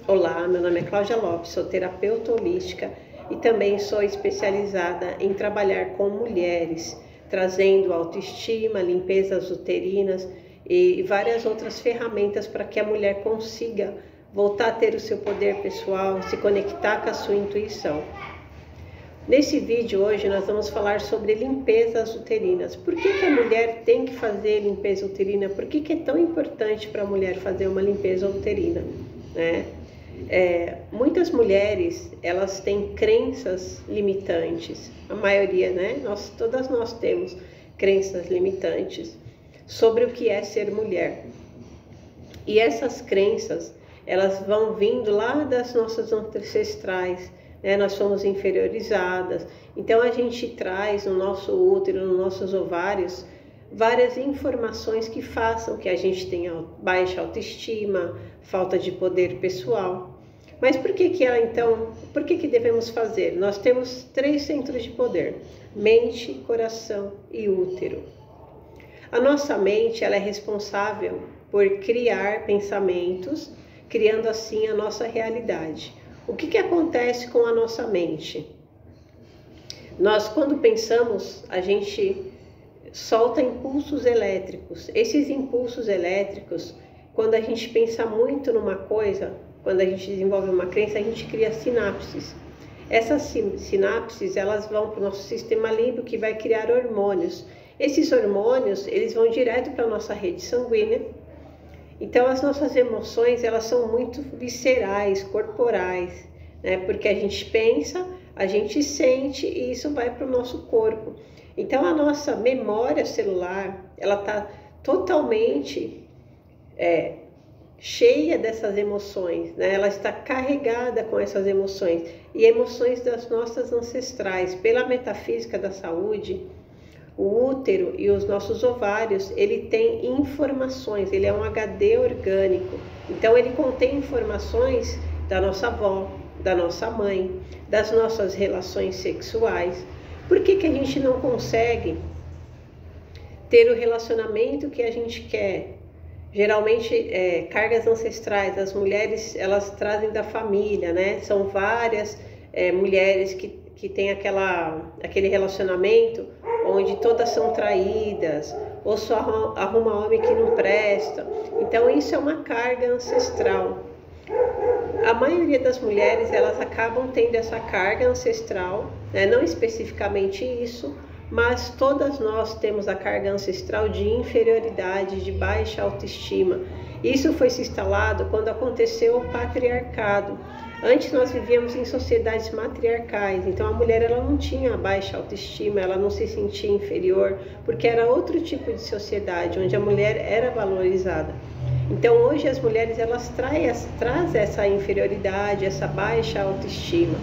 Olá, meu nome é Cláudia Lopes, sou terapeuta holística e também sou especializada em trabalhar com mulheres, trazendo autoestima, limpezas uterinas e várias outras ferramentas para que a mulher consiga voltar a ter o seu poder pessoal, se conectar com a sua intuição. Nesse vídeo hoje nós vamos falar sobre limpezas uterinas. Por que a mulher tem que fazer limpeza uterina? Por que é tão importante para a mulher fazer uma limpeza uterina, né? Muitas mulheres, elas têm crenças limitantes, a maioria, né? Todas nós temos crenças limitantes sobre o que é ser mulher. E essas crenças, elas vão vindo lá das nossas ancestrais, né? Nós somos inferiorizadas, então a gente traz no nosso útero, nos nossos ovários, várias informações que façam que a gente tenha baixa autoestima, falta de poder pessoal. Mas por que devemos fazer? Nós temos 3 centros de poder: mente, coração e útero. A nossa mente, ela é responsável por criar pensamentos, criando assim a nossa realidade. O que acontece com a nossa mente? Nós, quando pensamos, a gente solta impulsos elétricos. Esses impulsos elétricos, quando a gente pensa muito numa coisa, quando a gente desenvolve uma crença, a gente cria sinapses. Essas sinapses, elas vão para o nosso sistema límbico, que vai criar hormônios. Esses hormônios, eles vão direto para a nossa rede sanguínea. Então, as nossas emoções, elas são muito viscerais, corporais, né? Porque a gente pensa, a gente sente e isso vai para o nosso corpo. Então, a nossa memória celular, ela está totalmente cheia dessas emoções, né? Ela está carregada com essas emoções e emoções das nossas ancestrais. Pela metafísica da saúde, o útero e os nossos ovários, ele tem informações, ele é um HD orgânico. Então, ele contém informações da nossa avó, da nossa mãe, das nossas relações sexuais. Por que a gente não consegue ter o relacionamento que a gente quer? Geralmente, cargas ancestrais, as mulheres, elas trazem da família, né? São várias mulheres que têm aquele relacionamento onde todas são traídas, ou só arruma homem que não presta. Então, isso é uma carga ancestral. A maioria das mulheres, elas acabam tendo essa carga ancestral, né? Não especificamente isso, mas todas nós temos a carga ancestral de inferioridade, de baixa autoestima. Isso foi se instalado quando aconteceu o patriarcado. Antes nós vivíamos em sociedades matriarcais, então a mulher, ela não tinha baixa autoestima, ela não se sentia inferior, porque era outro tipo de sociedade, onde a mulher era valorizada. Então hoje as mulheres, elas trazem essa inferioridade, essa baixa autoestima.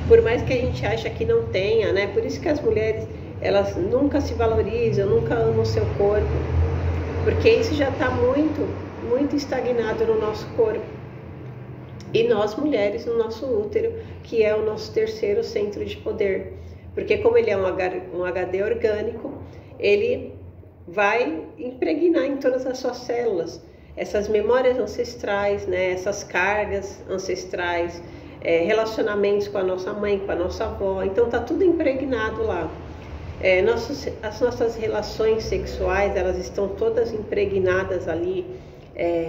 Por mais que a gente ache que não tenha, né? Por isso que as mulheres, elas nunca se valorizam, nunca amam o seu corpo, porque isso já está muito estagnado no nosso corpo. E nós mulheres, no nosso útero, que é o nosso 3º centro de poder. Porque como ele é um HD orgânico, ele vai impregnar em todas as suas células essas memórias ancestrais, né? Essas cargas ancestrais, relacionamentos com a nossa mãe, com a nossa avó. Então tá tudo impregnado lá. As nossas relações sexuais, elas estão todas impregnadas ali.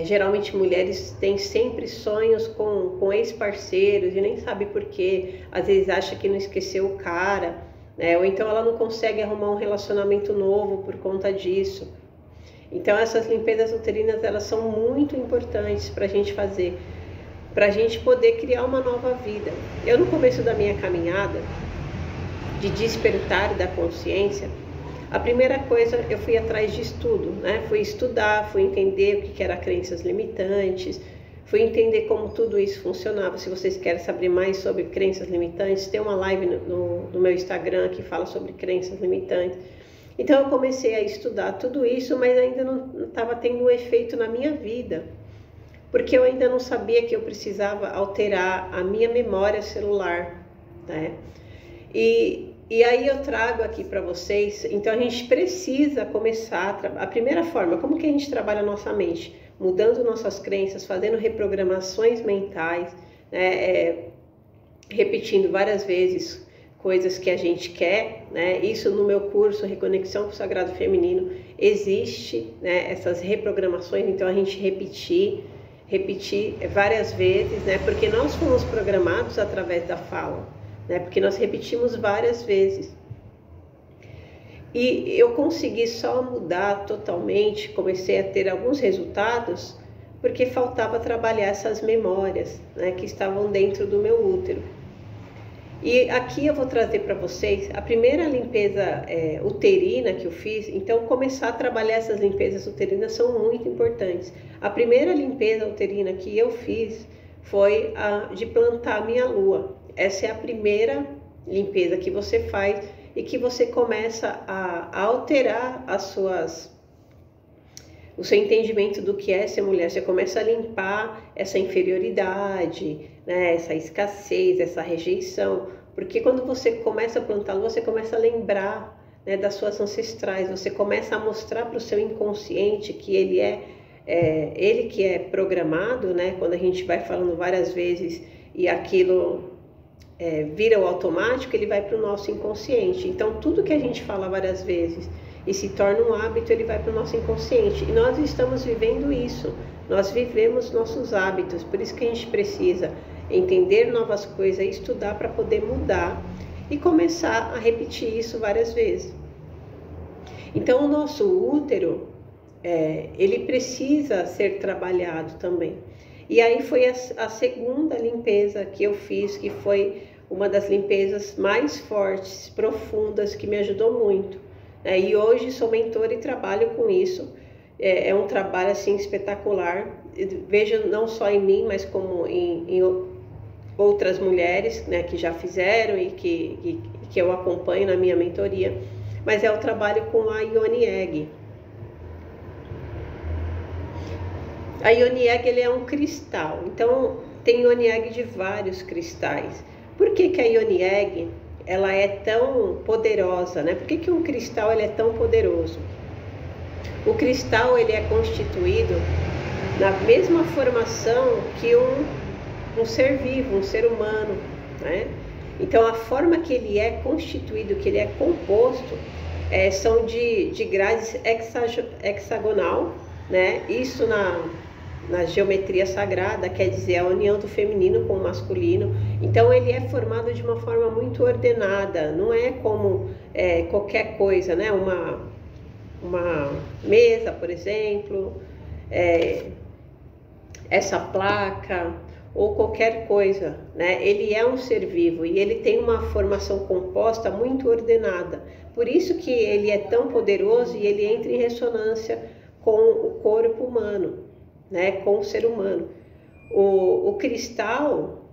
Geralmente mulheres têm sempre sonhos com ex-parceiros e nem sabe por quê. Às vezes acha que não esqueceu o cara, né? Ou então ela não consegue arrumar um relacionamento novo por conta disso. Então essas limpezas uterinas, elas são muito importantes para a gente fazer, para a gente poder criar uma nova vida. Eu, no começo da minha caminhada de despertar da consciência, a primeira coisa, eu fui atrás de estudo, né? Fui estudar, fui entender o que eram crenças limitantes, fui entender como tudo isso funcionava. Se vocês querem saber mais sobre crenças limitantes, tem uma live no meu Instagram que fala sobre crenças limitantes. Então eu comecei a estudar tudo isso, mas ainda não estava tendo um efeito na minha vida, porque eu ainda não sabia que eu precisava alterar a minha memória celular, né? E aí eu trago aqui para vocês, então a gente precisa começar, a primeira forma, como que a gente trabalha a nossa mente? mudando nossas crenças, fazendo reprogramações mentais, né? Repetindo várias vezes coisas que a gente quer, né? Isso no meu curso Reconexão com o Sagrado Feminino existe, né? Essas reprogramações, então a gente repetir várias vezes, né? Porque nós fomos programados através da fala, né? Porque nós repetimos várias vezes. E eu consegui só mudar totalmente, comecei a ter alguns resultados, porque faltava trabalhar essas memórias, né, que estavam dentro do meu útero. E aqui eu vou trazer para vocês a primeira limpeza uterina que eu fiz. Então, começar a trabalhar essas limpezas uterinas são muito importantes. A primeira limpeza uterina que eu fiz foi a de plantar a minha lua. Essa é a primeira limpeza que você faz e que você começa a alterar o seu entendimento do que é ser mulher. Você começa a limpar essa inferioridade, né, essa escassez, essa rejeição, porque quando você começa a plantá-lo, você começa a lembrar, né, das suas ancestrais, você começa a mostrar para o seu inconsciente que ele que é programado, né, quando a gente vai falando várias vezes e aquilo vira o automático, ele vai para o nosso inconsciente. Então tudo que a gente fala várias vezes e se torna um hábito, ele vai para o nosso inconsciente. E nós estamos vivendo isso, nós vivemos nossos hábitos, por isso que a gente precisa entender novas coisas, estudar para poder mudar e começar a repetir isso várias vezes. Então o nosso útero, ele precisa ser trabalhado também. E aí foi a segunda limpeza que eu fiz, que foi uma das limpezas mais fortes, profundas, que me ajudou muito. E hoje sou mentora e trabalho com isso. É um trabalho assim espetacular. Vejo não só em mim, mas como em outras mulheres, né, que já fizeram e que eu acompanho na minha mentoria. Mas é o trabalho com a Yoni Egg. A Yoni Egg, ele é um cristal. Então tem Yoni Egg de vários cristais. Por que a Yoni Egg ela é tão poderosa, né? Por que um cristal ele é tão poderoso? O cristal ele é constituído na mesma formação que um ser vivo, um ser humano, né? Então a forma que ele é constituído, que ele é composto, são de grades hexagonal, né? Isso na geometria sagrada quer dizer a união do feminino com o masculino. Então ele é formado de uma forma muito ordenada, não é como qualquer coisa, né? Uma mesa, por exemplo, essa placa ou qualquer coisa, né? Ele é um ser vivo e ele tem uma formação composta muito ordenada. Por isso que ele é tão poderoso e ele entra em ressonância com o corpo humano, né, com o ser humano. O cristal,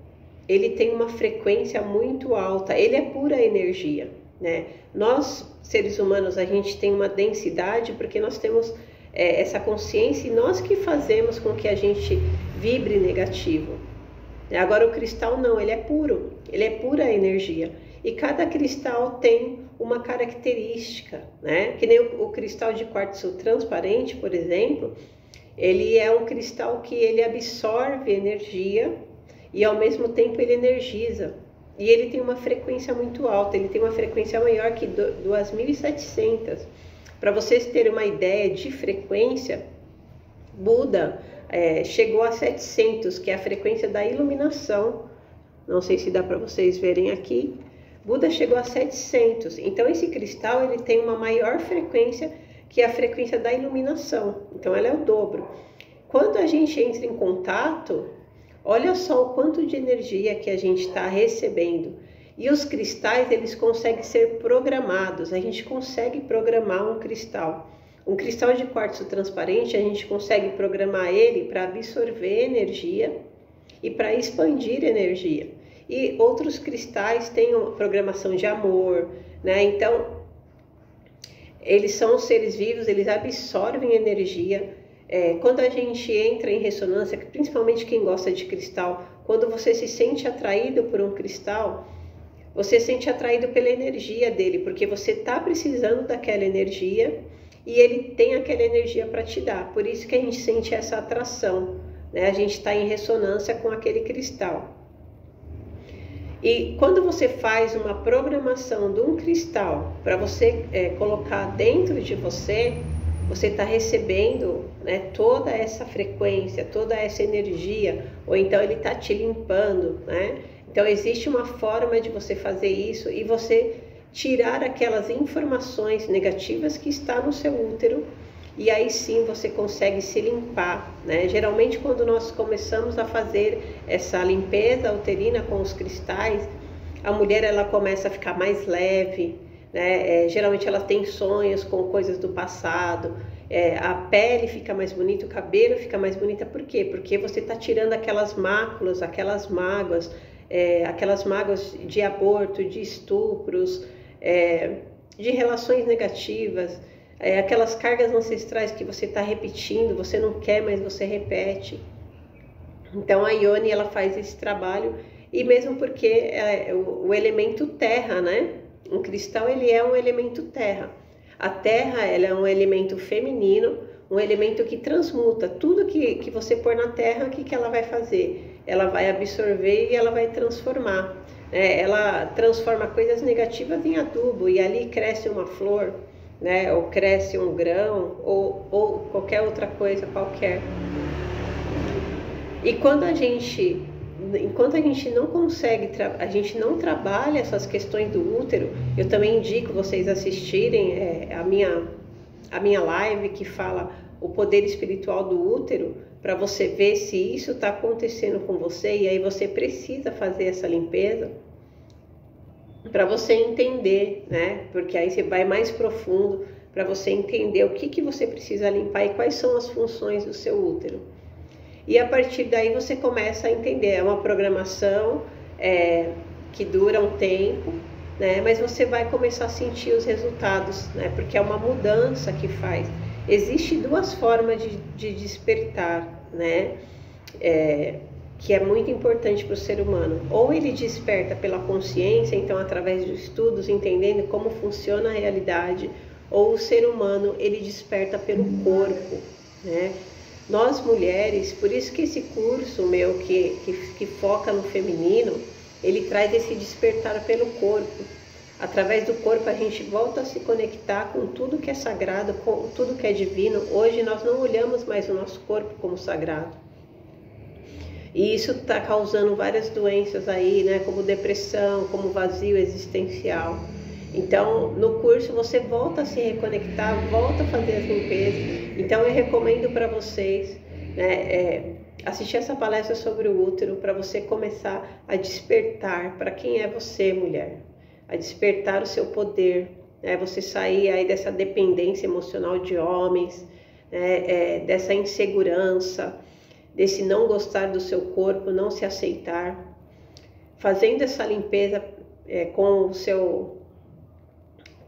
ele tem uma frequência muito alta, ele é pura energia, né? Nós, seres humanos, a gente tem uma densidade porque nós temos essa consciência e nós que fazemos com que a gente vibre negativo. Agora o cristal não, ele é puro, ele é pura energia. E cada cristal tem uma característica, né? Que nem o cristal de quartzo transparente, por exemplo, ele é um cristal que ele absorve energia e ao mesmo tempo ele energiza. E ele tem uma frequência muito alta, ele tem uma frequência maior que 2.700. Para vocês terem uma ideia de frequência, Buda chegou a 700, que é a frequência da iluminação. Não sei se dá para vocês verem aqui. Buda chegou a 700. Então esse cristal ele tem uma maior frequência que é a frequência da iluminação. Então ela é o dobro. Quando a gente entra em contato, olha só o quanto de energia que a gente está recebendo. E os cristais, eles conseguem ser programados. A gente consegue programar um cristal. Um cristal de quartzo transparente, a gente consegue programar ele para absorver energia e para expandir energia. E outros cristais têm uma programação de amor, né? Então, eles são seres vivos, eles absorvem energia. Quando a gente entra em ressonância, principalmente quem gosta de cristal, quando você se sente atraído por um cristal, você se sente atraído pela energia dele, porque você está precisando daquela energia e ele tem aquela energia para te dar. Por isso que a gente sente essa atração, né? A gente está em ressonância com aquele cristal. E quando você faz uma programação de um cristal para você colocar dentro de você, você está recebendo, né, toda essa frequência, toda essa energia, ou então ele está te limpando, né? Então existe uma forma de você fazer isso e você tirar aquelas informações negativas que está no seu útero, e aí sim você consegue se limpar, né? Geralmente quando nós começamos a fazer essa limpeza uterina com os cristais, a mulher ela começa a ficar mais leve, né? Geralmente ela tem sonhos com coisas do passado, a pele fica mais bonita, o cabelo fica mais bonita. Por quê? Porque você está tirando aquelas máculas, aquelas mágoas de aborto, de estupros, de relações negativas, aquelas cargas ancestrais que você está repetindo, você não quer, mas você repete. Então a Ione ela faz esse trabalho, e mesmo porque o elemento terra, né? Um cristal ele é um elemento terra. A terra ela é um elemento feminino, um elemento que transmuta. Tudo que você pôr na terra, o que ela vai fazer? Ela vai absorver e ela vai transformar. Ela transforma coisas negativas em adubo, e ali cresce uma flor, né? Ou cresce um grão, ou qualquer outra coisa qualquer. E enquanto a gente não consegue, a gente não trabalha essas questões do útero, eu também indico vocês assistirem a minha live que fala o poder espiritual do útero, para você ver se isso está acontecendo com você, e aí você precisa fazer essa limpeza para você entender, né? Porque aí você vai mais profundo para você entender o que você precisa limpar e quais são as funções do seu útero. E a partir daí você começa a entender, é uma programação que dura um tempo, né? Mas você vai começar a sentir os resultados, né? Porque é uma mudança que faz. Existem duas formas de despertar, né? Que é muito importante para o ser humano. Ou ele desperta pela consciência, então através de estudos, entendendo como funciona a realidade, ou o ser humano ele desperta pelo corpo, né? Nós mulheres, por isso que esse curso meu que foca no feminino, ele traz esse despertar pelo corpo. Através do corpo a gente volta a se conectar com tudo que é sagrado, com tudo que é divino. Hoje nós não olhamos mais o nosso corpo como sagrado. E isso está causando várias doenças aí, né? Como depressão, como vazio existencial. Então, no curso você volta a se reconectar, volta a fazer as limpezas. Então, eu recomendo para vocês, né, assistir essa palestra sobre o útero, para você começar a despertar para quem é você, mulher. A despertar o seu poder, né? Você sair aí dessa dependência emocional de homens, né? Dessa insegurança, desse não gostar do seu corpo, não se aceitar. Fazendo essa limpeza com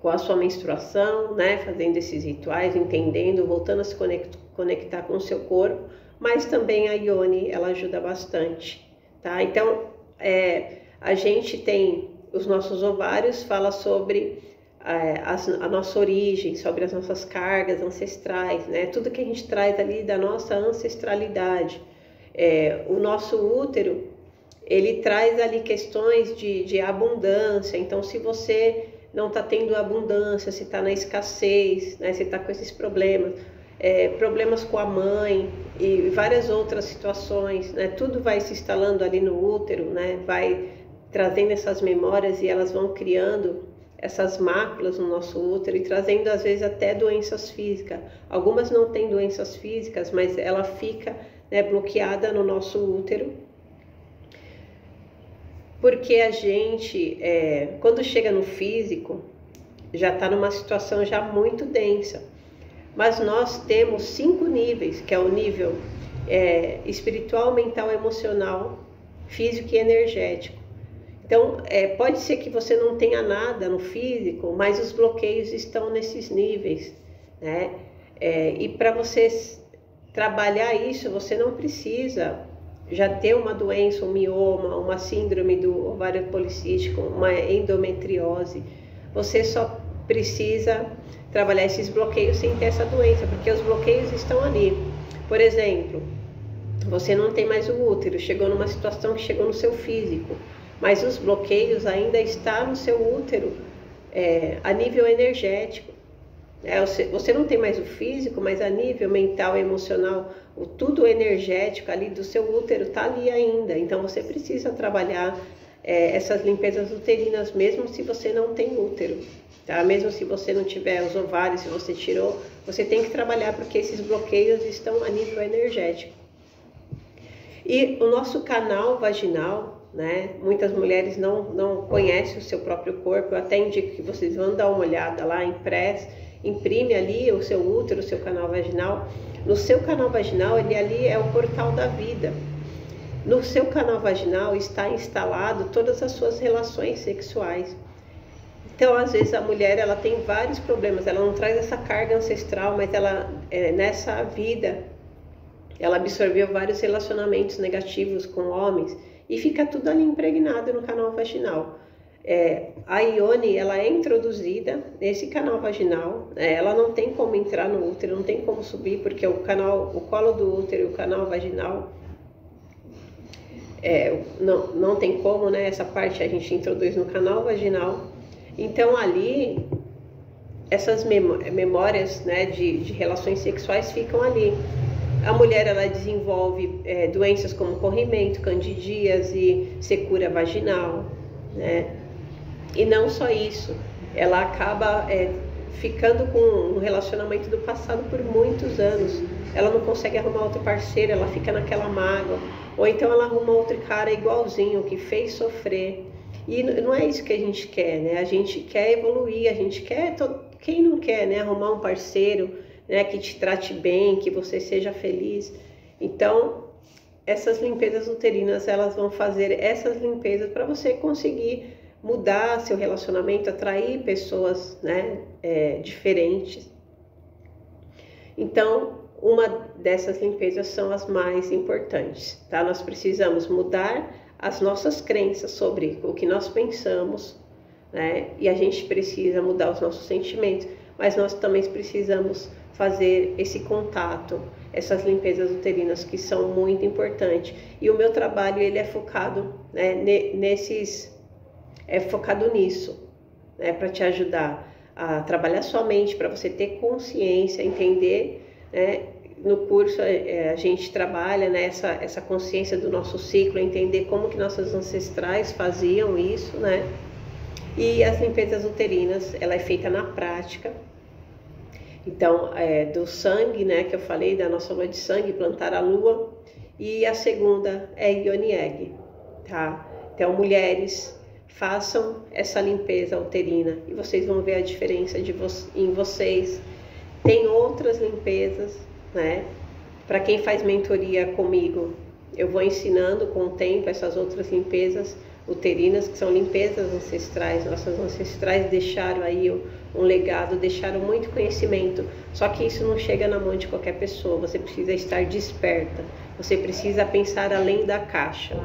a sua menstruação, né? Fazendo esses rituais, entendendo, voltando a se conectar com o seu corpo, mas também a Ione, ela ajuda bastante, tá? Então, a gente tem os nossos ovários, fala sobre a nossa origem, sobre as nossas cargas ancestrais, né? Tudo que a gente traz ali da nossa ancestralidade. O nosso útero, ele traz ali questões de abundância. Então, se você não está tendo abundância, se está na escassez, né? Se está com esses problemas, problemas com a mãe e várias outras situações, né? Tudo vai se instalando ali no útero, né? Vai trazendo essas memórias e elas vão criando essas máculas no nosso útero e trazendo às vezes até doenças físicas. Algumas não têm doenças físicas, mas ela fica, né, bloqueada no nosso útero. Porque a gente, quando chega no físico, já está numa situação já muito densa. Mas nós temos 5 níveis, que é o nível espiritual, mental, emocional, físico e energético. Então, pode ser que você não tenha nada no físico, mas os bloqueios estão nesses níveis, né? E para você trabalhar isso, você não precisa já ter uma doença, um mioma, uma síndrome do ovário policístico, uma endometriose. Você só precisa trabalhar esses bloqueios sem ter essa doença, porque os bloqueios estão ali. Por exemplo, você não tem mais o útero, chegou numa situação que chegou no seu físico, mas os bloqueios ainda estão no seu útero, a nível energético. Você não tem mais o físico, mas a nível mental, emocional, tudo energético ali do seu útero está ali ainda. Então você precisa trabalhar essas limpezas uterinas, mesmo se você não tem útero, tá? Mesmo se você não tiver os ovários, se você tirou, você tem que trabalhar, porque esses bloqueios estão a nível energético. E o nosso canal vaginal, né? Muitas mulheres não conhecem o seu próprio corpo. Eu até indico que vocês vão dar uma olhada lá, imprime ali o seu útero, o seu canal vaginal. No seu canal vaginal, ele ali é o portal da vida. No seu canal vaginal está instalado todas as suas relações sexuais. Então, às vezes, a mulher ela tem vários problemas, ela não traz essa carga ancestral, mas ela, nessa vida, ela absorveu vários relacionamentos negativos com homens e fica tudo ali impregnado no canal vaginal. A Ione, ela é introduzida nesse canal vaginal, ela não tem como entrar no útero, não tem como subir, porque o colo do útero e o canal vaginal, não tem como, né? Essa parte a gente introduz no canal vaginal. Então ali, essas memórias, né, de relações sexuais ficam ali. A mulher ela desenvolve doenças como corrimento, candidíase, secura vaginal, né? E não só isso, ela acaba ficando com um relacionamento do passado por muitos anos. Ela não consegue arrumar outro parceiro, ela fica naquela mágoa. Ou então ela arruma outro cara igualzinho, que fez sofrer. E não é isso que a gente quer, né? A gente quer evoluir, a gente quer... Quem não quer, né? Arrumar um parceiro, né, que te trate bem, que você seja feliz. Então, essas limpezas uterinas, elas vão fazer essas limpezas para você conseguir mudar seu relacionamento, atrair pessoas, né, diferentes. Então, uma dessas limpezas são as mais importantes, tá? Nós precisamos mudar as nossas crenças sobre o que nós pensamos, né? E a gente precisa mudar os nossos sentimentos, mas nós também precisamos fazer esse contato, essas limpezas uterinas que são muito importantes. E o meu trabalho, ele é focado, né, focado nisso, né, para te ajudar a trabalhar sua mente, para você ter consciência, entender, né? No curso a gente trabalha, né, essa consciência do nosso ciclo, entender como que nossos ancestrais faziam isso, né? E as limpezas uterinas, ela é feita na prática. Então, do sangue, né, que eu falei, da nossa lua de sangue, plantar a lua. E a segunda é Yoni Egg, tá? Então, mulheres, façam essa limpeza uterina e vocês vão ver a diferença em vocês. Tem outras limpezas, né? Para quem faz mentoria comigo, eu vou ensinando com o tempo essas outras limpezas uterinas, que são limpezas ancestrais. Nossos ancestrais deixaram aí um legado, deixaram muito conhecimento. Só que isso não chega na mão de qualquer pessoa. Você precisa estar desperta. Você precisa pensar além da caixa.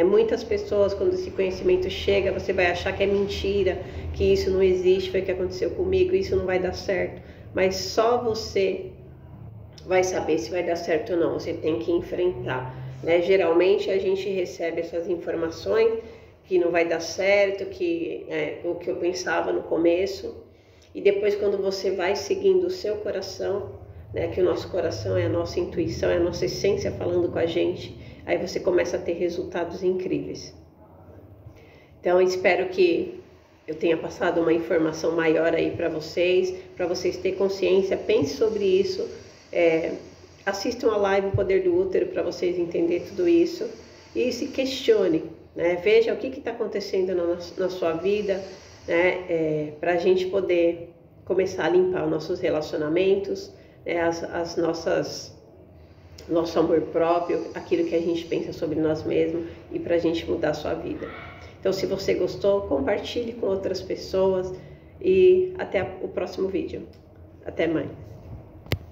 Muitas pessoas, quando esse conhecimento chega, você vai achar que é mentira, que isso não existe, foi o que aconteceu comigo, isso não vai dar certo. Mas só você vai saber se vai dar certo ou não. Você tem que enfrentar, né? Geralmente a gente recebe essas informações que não vai dar certo, que o que eu pensava no começo, e depois quando você vai seguindo o seu coração, né, que o nosso coração é a nossa intuição, é a nossa essência falando com a gente, aí você começa a ter resultados incríveis. Então, eu espero que eu tenha passado uma informação maior aí para vocês terem consciência. Pense sobre isso, assistam a live O Poder do Útero para vocês entenderem tudo isso e se questione, né? Veja o que está acontecendo na sua vida, né? Para a gente poder começar a limpar os nossos relacionamentos, nosso amor próprio, aquilo que a gente pensa sobre nós mesmos, e para a gente mudar a sua vida. Então, se você gostou, compartilhe com outras pessoas e até o próximo vídeo. Até mais.